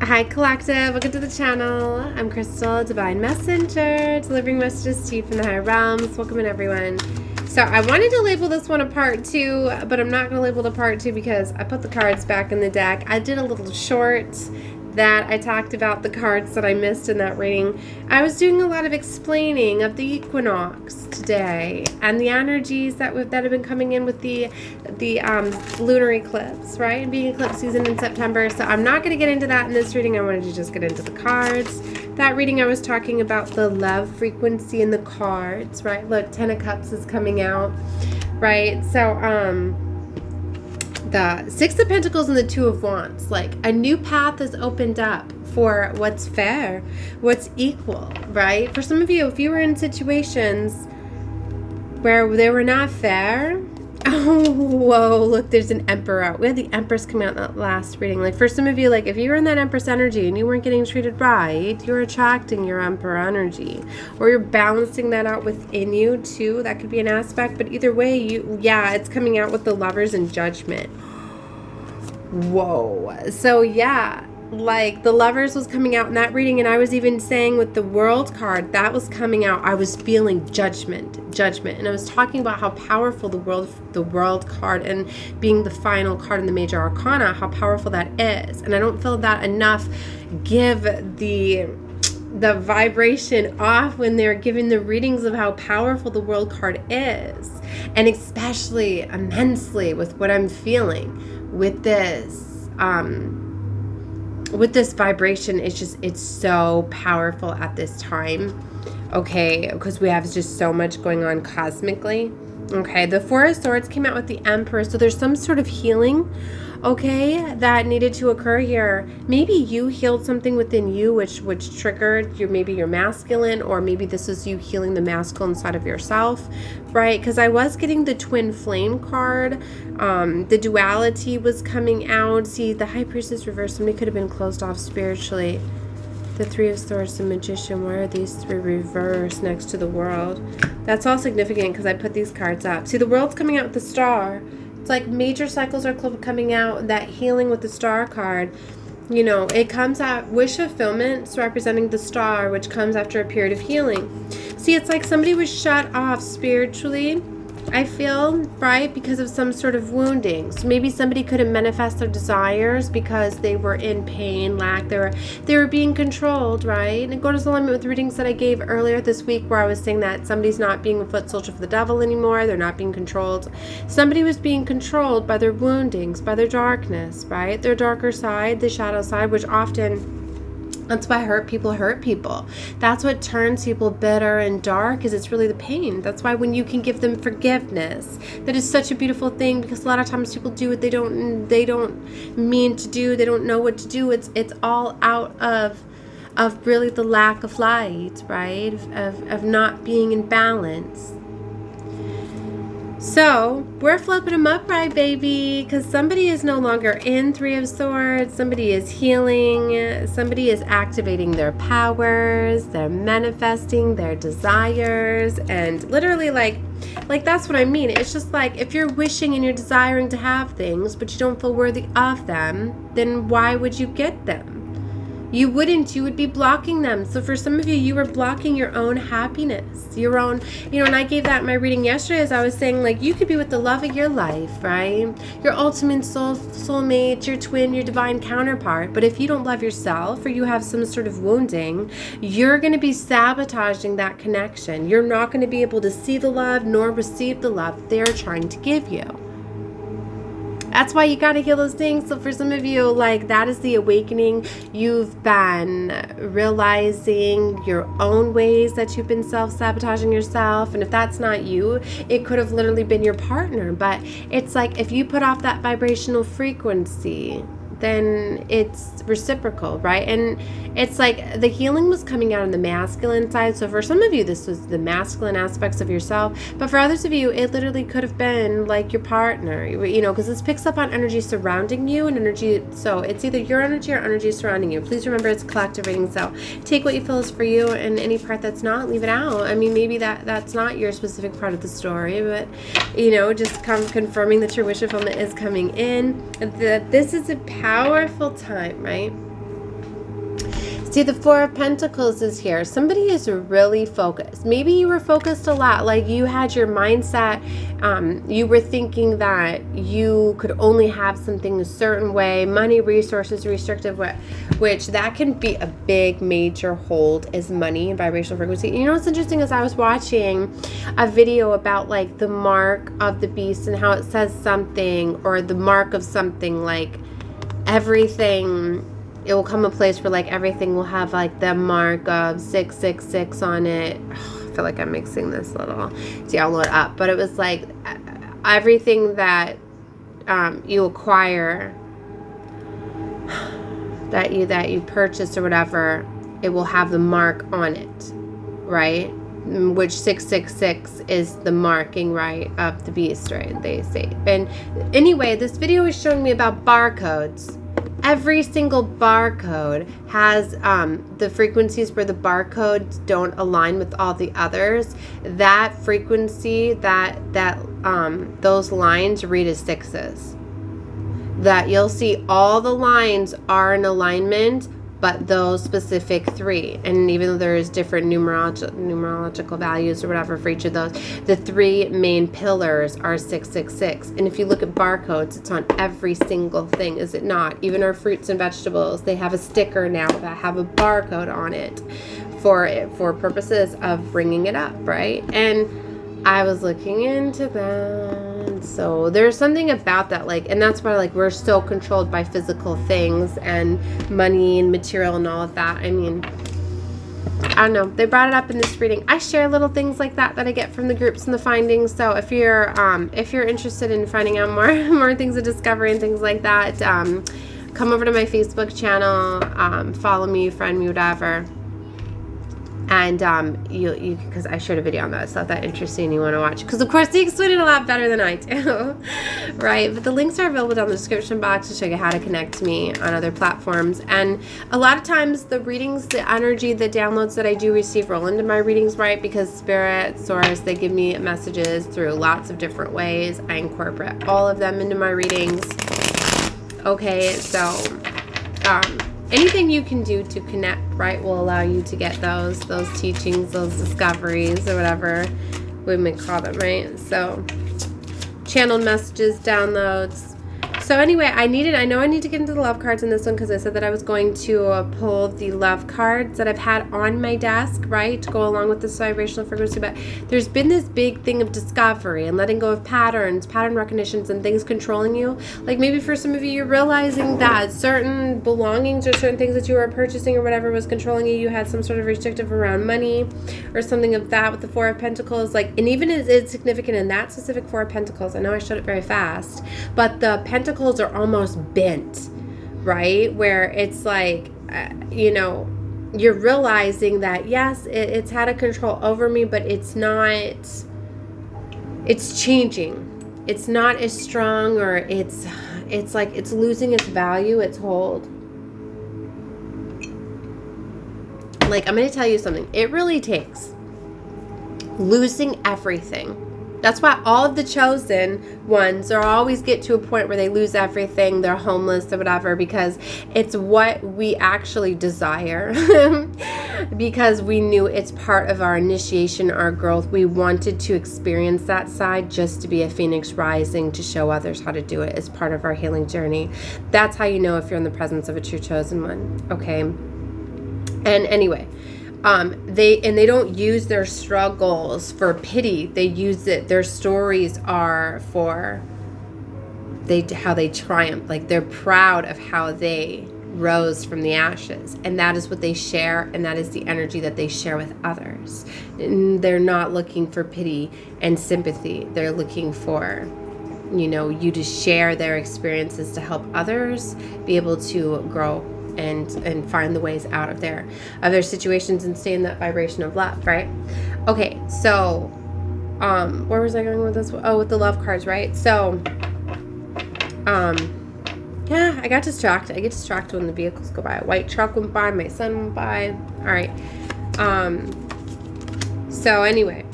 Hi Collective, welcome to the channel. I'm Crystal, Divine Messenger, delivering messages to you from the higher realms. Welcome in everyone. So I wanted to label this one a part 2, but I'm not going to label it a part 2 because I put the cards back in the deck. I did a little short that I talked about the cards that I missed in that reading. I was doing a lot of explaining of the equinox today and the energies that have been coming in with the lunar eclipse, right? And being eclipse season in September. So I'm not going to get into that in this reading. I wanted to just get into the cards. That reading I was talking about the love frequency in the cards, right? Look, 10 of Cups is coming out, right? So, the 6 of Pentacles and the 2 of Wands, like a new path is opened up for what's fair, what's equal, right? For some of you, if you were in situations where they were not fair, oh, whoa, look, there's an Emperor out. We had the Empress come out in that last reading. Like for some of you, like if you were in that Empress energy and you weren't getting treated right, you're attracting your Emperor energy, or you're balancing that out within you too. That could be an aspect, but either way, it's coming out with the Lovers and Judgment. Whoa. So yeah, like the Lovers was coming out in that reading, and I was even saying with the World card that was coming out, I was feeling judgment, and I was talking about how powerful the World card and being the final card in the major arcana, how powerful that is. And I don't feel that enough give the vibration off when they're giving the readings of how powerful the World card is, and especially immensely with what I'm feeling with this vibration. It's so powerful at this time, okay, because we have just so much going on cosmically. Okay, the 4 of Swords came out with the Emperor, so there's some sort of healing, okay, that needed to occur here. Maybe you healed something within you which triggered maybe your masculine, or maybe this is you healing the masculine side of yourself, right? Because I was getting the Twin Flame card. The duality was coming out. See, the High Priestess reversed. Somebody could have been closed off spiritually. The 3 of Swords, the Magician. Why are these 3 reversed next to the World? That's all significant because I put these cards up. See, the World's coming out with the Star. It's like major cycles are coming out. That healing with the Star card, you know, it comes out wish fulfillment, representing the Star, which comes after a period of healing. See, it's like somebody was shut off spiritually, I feel, right, because of some sort of wounding. So maybe somebody couldn't manifest their desires because they were in pain, lack, they were being controlled, right? And it goes alignment with the readings that I gave earlier this week, where I was saying that somebody's not being a foot soldier for the devil anymore. They're not being controlled. Somebody was being controlled by their woundings, by their darkness, right? Their darker side, the shadow side, which often, that's why hurt people. That's what turns people bitter and dark, is it's really the pain. That's why when you can give them forgiveness, that is such a beautiful thing, because a lot of times people do what they don't mean to do. They don't know what to do. It's all out of really the lack of light, right? Of not being in balance. So we're flipping them upright, baby, because somebody is no longer in 3 of Swords. Somebody is healing. Somebody is activating their powers. They're manifesting their desires. And literally, like that's what I mean. It's just like, if you're wishing and you're desiring to have things, but you don't feel worthy of them, then why would you get them? You wouldn't. You would be blocking them. So for some of you, you were blocking your own happiness, your own, you know, and I gave that in my reading yesterday, as I was saying, like, you could be with the love of your life, right? Your ultimate soulmate, your twin, your divine counterpart. But if you don't love yourself, or you have some sort of wounding, you're going to be sabotaging that connection. You're not going to be able to see the love nor receive the love they're trying to give you. That's why you got to heal those things. So for some of you, like, that is the awakening. You've been realizing your own ways that you've been self-sabotaging yourself. And if that's not you, it could have literally been your partner. But it's like, if you put off that vibrational frequency, then it's reciprocal, right? And it's like the healing was coming out on the masculine side. So for some of you, this was the masculine aspects of yourself. But for others of you, it literally could have been like your partner, you know, because this picks up on energy surrounding you and energy. So it's either your energy or energy surrounding you. Please remember, it's collective reading. So take what you feel is for you, and any part that's not, leave it out. I mean, maybe that's not your specific part of the story, but, you know, just confirming that your wish fulfillment is coming in. That this is a powerful time, right? See, the Four of Pentacles is here. Somebody is really focused. Maybe you were focused a lot. Like you had your mindset. You were thinking that you could only have something a certain way. Money, resources, restrictive, which that can be a big major hold is money and vibrational frequency. You know what's interesting is I was watching a video about like the mark of the beast and how it says something, or the mark of something, like everything. It will come a place where like everything will have like the mark of 666 on it. I feel like I'm mixing this little download up, but it was like everything that you acquire, that you purchase or whatever, it will have the mark on it, right? Which 666 is the marking, right, of the beast, right? They say. And anyway, this video is showing me about barcodes. Every single barcode has the frequencies where the barcodes don't align with all the others. That frequency, those lines read as sixes. That you'll see all the lines are in alignment, but those specific three, and even though there's different numerological values or whatever for each of those, the three main pillars are 666. And if you look at barcodes, it's on every single thing, is it not? Even our fruits and vegetables, they have a sticker now that have a barcode on it for purposes of bringing it up, right? And I was looking into that. So there's something about that, like, and that's why like we're so controlled by physical things and money and material and all of that. I mean, I don't know, they brought it up in this reading. I share little things like that I get from the groups and the findings. So if you're interested in finding out more things of discovery and things like that, come over to my Facebook channel, follow me, friend me, whatever. And you because I shared a video on that. It's not that interesting, you want to watch, because of course they explain it a lot better than I do. Right? But the links are available down in the description box to show you how to connect to me on other platforms. And a lot of times the readings, the energy, the downloads that I do receive roll into my readings, right? Because Spirit, Source, they give me messages through lots of different ways. I incorporate all of them into my readings. Okay, so anything you can do to connect, right, will allow you to get those teachings, those discoveries, or whatever we may call them, right? So channeled messages, downloads. So anyway, I know I need to get into the love cards in this one, because I said that I was going to pull the love cards that I've had on my desk, right, to go along with this vibrational frequency. But there's been this big thing of discovery and letting go of patterns, pattern recognitions, and things controlling you. Like maybe for some of you, you're realizing that certain belongings or certain things that you were purchasing or whatever was controlling you. You had some sort of restrictive around money or something of that with the Four of Pentacles. Like, and even it's significant in that specific Four of Pentacles. I know I showed it very fast, but the Pentacles are almost bent, right? Where it's like, you're realizing that, yes, it's had a control over me, but it's changing. It's not as strong, or it's like it's losing its value, its hold. Like, I'm going to tell you something. It really takes losing everything. That's why all of the chosen ones are always get to a point where they lose everything, they're homeless or whatever, because it's what we actually desire. Because we knew it's part of our initiation, our growth. We wanted to experience that side just to be a phoenix rising, to show others how to do it as part of our healing journey. That's how you know if you're in the presence of a true chosen one, okay? And anyway, they don't use their struggles for pity. They use it, their stories are for how they triumph. Like, they're proud of how they rose from the ashes, and that is what they share, and that is the energy that they share with others. And they're not looking for pity and sympathy. They're looking for, you to share their experiences to help others be able to grow and find the ways out of their situations and stay in that vibration of love, right? Okay, so where was I going with this? Oh, with the love cards, right? So yeah, I got distracted. I get distracted when the vehicles go by. A white truck went by, my son went by. All right. So anyway,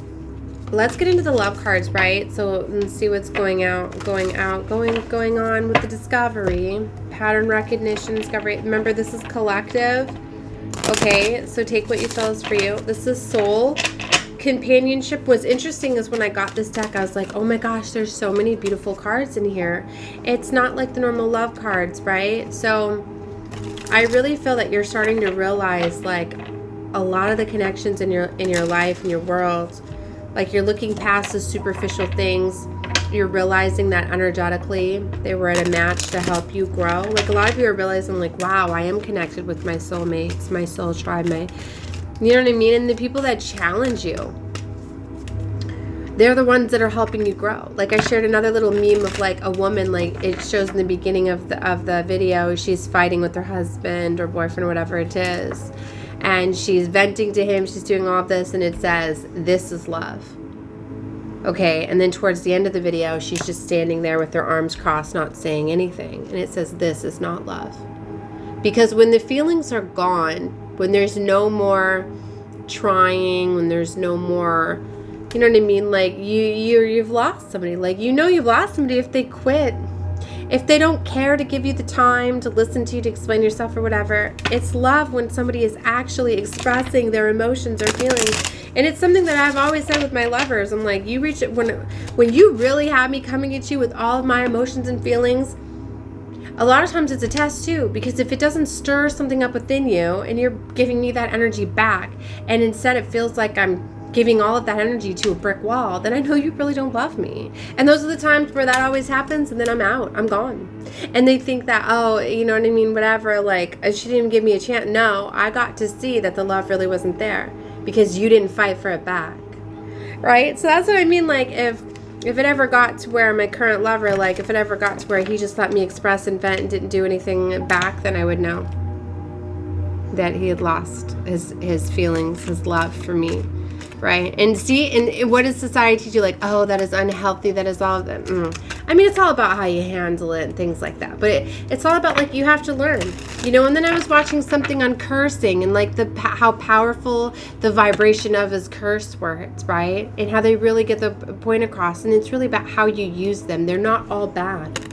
let's get into the love cards, right? So let's see what's going on with the discovery, pattern recognition, discovery. Remember, this is collective. Okay, so take what you feel is for you. This is soul. Companionship. Was interesting is when I got this deck, I was like, oh my gosh, there's so many beautiful cards in here. It's not like the normal love cards, right? So I really feel that you're starting to realize like a lot of the connections in your life, in your world, like you're looking past the superficial things. You're realizing that energetically they were at a match to help you grow. Like a lot of you are realizing like, wow, I am connected with my soulmates, my soul tribe, you know what I mean? And the people that challenge you, they're the ones that are helping you grow. Like I shared another little meme of like a woman, like it shows in the beginning of the video, she's fighting with her husband or boyfriend or whatever it is. And she's venting to him, she's doing all of this, and it says, this is love. Okay, and then towards the end of the video, she's just standing there with her arms crossed, not saying anything. And it says, this is not love. Because when the feelings are gone, when there's no more trying, when there's no more, you know what I mean? Like you've lost somebody. Like you've lost somebody if they quit. If they don't care to give you the time to listen to you, to explain yourself or whatever. It's love when somebody is actually expressing their emotions or feelings. And it's something that I've always said with my lovers. I'm like, you reach it when you really have me coming at you with all of my emotions and feelings. A lot of times it's a test too, because if it doesn't stir something up within you and you're giving me that energy back, and instead it feels like I'm giving all of that energy to a brick wall, then I know you really don't love me. And those are the times where that always happens, and then I'm out, I'm gone. And they think that, oh, you know what I mean, whatever, like, she didn't even give me a chance. No, I got to see that the love really wasn't there because you didn't fight for it back, right? So that's what I mean, like, if it ever got to where my current lover, like, if it ever got to where he just let me express and vent and didn't do anything back, then I would know that he had lost his feelings, his love for me. Right? And see, and what does society do? Like, oh, that is unhealthy. That is all that. I mean, it's all about how you handle it and things like that. But it's all about, like, you have to learn, you know. And then I was watching something on cursing and like how powerful the vibration of his curse words, right? And how they really get the point across. And it's really about how you use them. They're not all bad.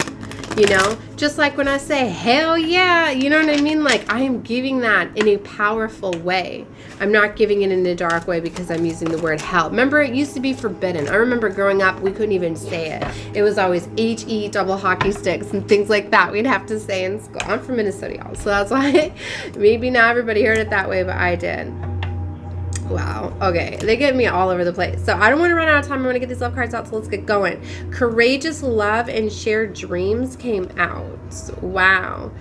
You know, just like when I say, hell yeah, you know what I mean? Like, I am giving that in a powerful way. I'm not giving it in a dark way because I'm using the word hell. Remember, it used to be forbidden. I remember growing up, we couldn't even say it. It was always H-E double hockey sticks and things like that. We'd have to say in school. I'm from Minnesota, y'all. So that's why maybe not everybody heard it that way, but I did. Wow. Okay. They get me all over the place. So I don't want to run out of time. I want to get these love cards out. So let's get going. Courageous love and shared dreams came out. Wow.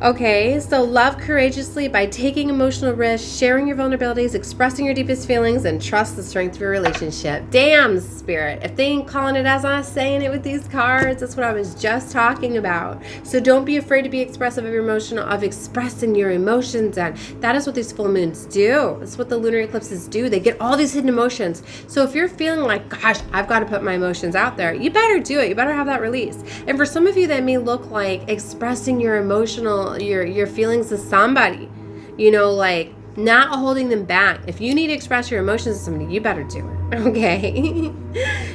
Okay, so love courageously by taking emotional risks, sharing your vulnerabilities, expressing your deepest feelings, and trust the strength of your relationship. Damn, Spirit. If they ain't calling it as I'm saying it with these cards, that's what I was just talking about. So don't be afraid to be expressive of your of expressing your emotions. And that is what these full moons do. That's what the lunar eclipses do. They get all these hidden emotions. So if you're feeling like, gosh, I've got to put my emotions out there, you better do it. You better have that release. And for some of you, that may look like expressing your emotional your feelings to somebody, you know, like not holding them back. If you need to express your emotions to somebody, you better do it, okay?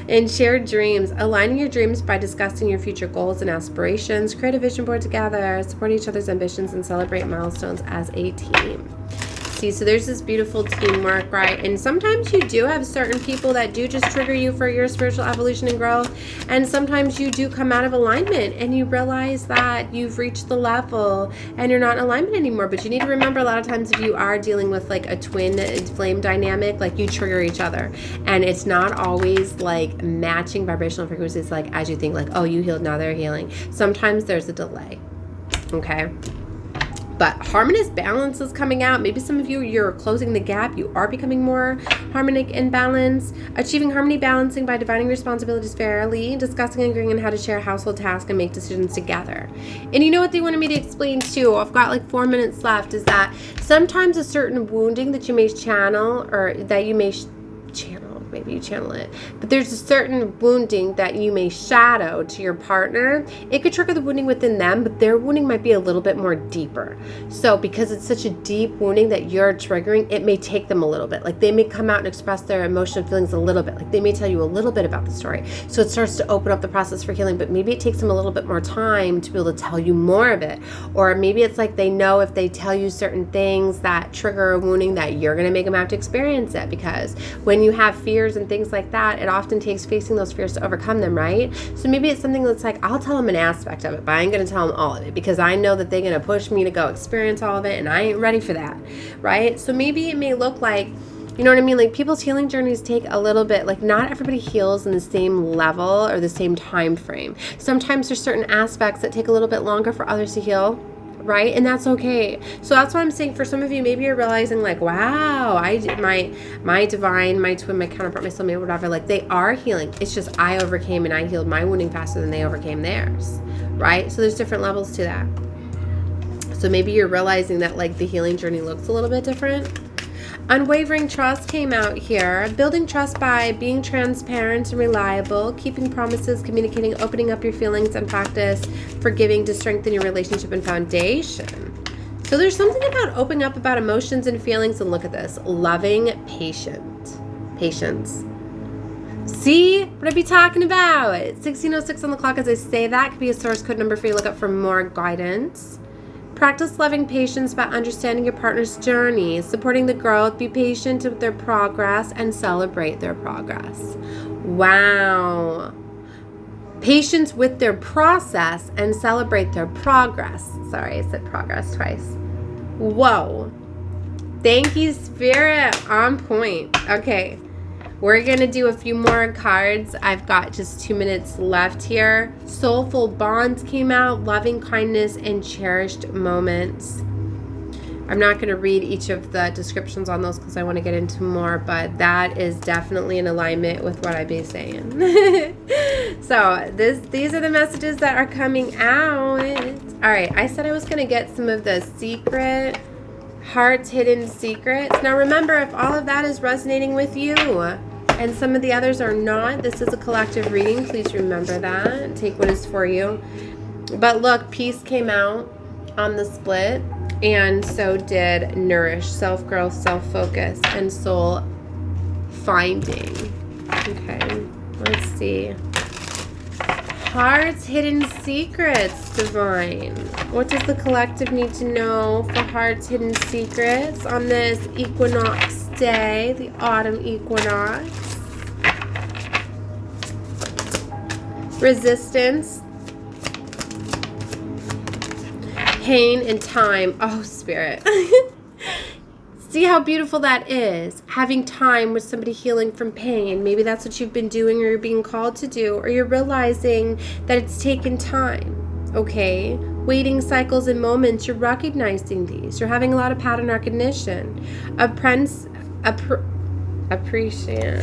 And shared dreams, aligning your dreams by discussing your future goals and aspirations, create a vision board together, support each other's ambitions, and celebrate milestones as a team. See, so there's this beautiful teamwork, right? And sometimes you do have certain people that do just trigger you for your spiritual evolution and growth. And sometimes you do come out of alignment and you realize that you've reached the level and you're not in alignment anymore. But you need to remember, a lot of times if you are dealing with like a twin flame dynamic, like you trigger each other. And it's not always like matching vibrational frequencies, like as you think, like, oh, you healed, now they're healing. Sometimes there's a delay, okay? But harmonious balance is coming out. Maybe some of you, you're closing the gap. You are becoming more harmonic and balanced. Achieving harmony balancing by dividing responsibilities fairly. Discussing and agreeing on how to share household tasks and make decisions together. And you know what they wanted me to explain too? I've got like 4 minutes left. Is that sometimes a certain wounding that you may channel or that you may channel. maybe you channel it. But there's a certain wounding that you may shadow to your partner. It could trigger the wounding within them, but their wounding might be a little bit more deeper. So because it's such a deep wounding that you're triggering, it may take them a little bit. Like they may come out and express their emotional feelings a little bit. Like they may tell you a little bit about the story. So it starts to open up the process for healing, but maybe it takes them a little bit more time to be able to tell you more of it. Or maybe it's like they know if they tell you certain things that trigger a wounding that you're going to make them have to experience it, because when you have fears and things like that, it often takes facing those fears to overcome them, right? So maybe it's something that's like, I'll tell them an aspect of it, but I ain't going to tell them all of it because I know that they're going to push me to go experience all of it and I ain't ready for that, right? So maybe it may look like, you know what I mean? Like people's healing journeys take a little bit, like not everybody heals in the same level or the same time frame. Sometimes there's certain aspects that take a little bit longer for others to heal, right? And that's okay. So that's why I'm saying for some of you, maybe you're realizing like, wow, my divine, my twin, my counterpart, my soulmate, whatever, like they are healing. It's just I overcame and I healed my wounding faster than they overcame theirs, right? So there's different levels to that. So maybe you're realizing that like the healing journey looks a little bit different. Unwavering trust came out here. Building trust by being transparent and reliable, keeping promises, communicating, opening up your feelings and practice, forgiving to strengthen your relationship and foundation. So there's something about opening up about emotions and feelings, and look at this. Loving patience. See what I be talking about? 16:06 on the clock as I say that. Could be a source code number for you to look up for more guidance. Practice loving patience by understanding your partner's journey, supporting the growth, be patient with their progress, and celebrate their progress. Wow. Patience with their process and celebrate their progress. Sorry, I said progress twice. Whoa. Thank you, Spirit. On point. Okay. We're going to do a few more cards. I've got just 2 minutes left here. Soulful bonds came out, loving kindness, and cherished moments. I'm not going to read each of the descriptions on those because I want to get into more, but that is definitely in alignment with what I've been saying. So these are the messages that are coming out. All right, I said I was going to get some of the secret heart's hidden secrets. Now remember, if all of that is resonating with you and some of the others are not, this is a collective reading. Please remember that. Take what is for you. But look, peace came out on the split, and so did nourish, self-growth, self-focus, and soul finding. Okay, let's see. Heart's hidden secrets, divine. What does the collective need to know for heart's hidden secrets on this equinox day, the autumn equinox? Resistance, pain, and time. Oh, Spirit. See how beautiful that is? Having time with somebody healing from pain. Maybe that's what you've been doing, or you're being called to do, or you're realizing that it's taken time. Okay? Waiting cycles and moments, you're recognizing these. You're having a lot of pattern recognition. Appreciate.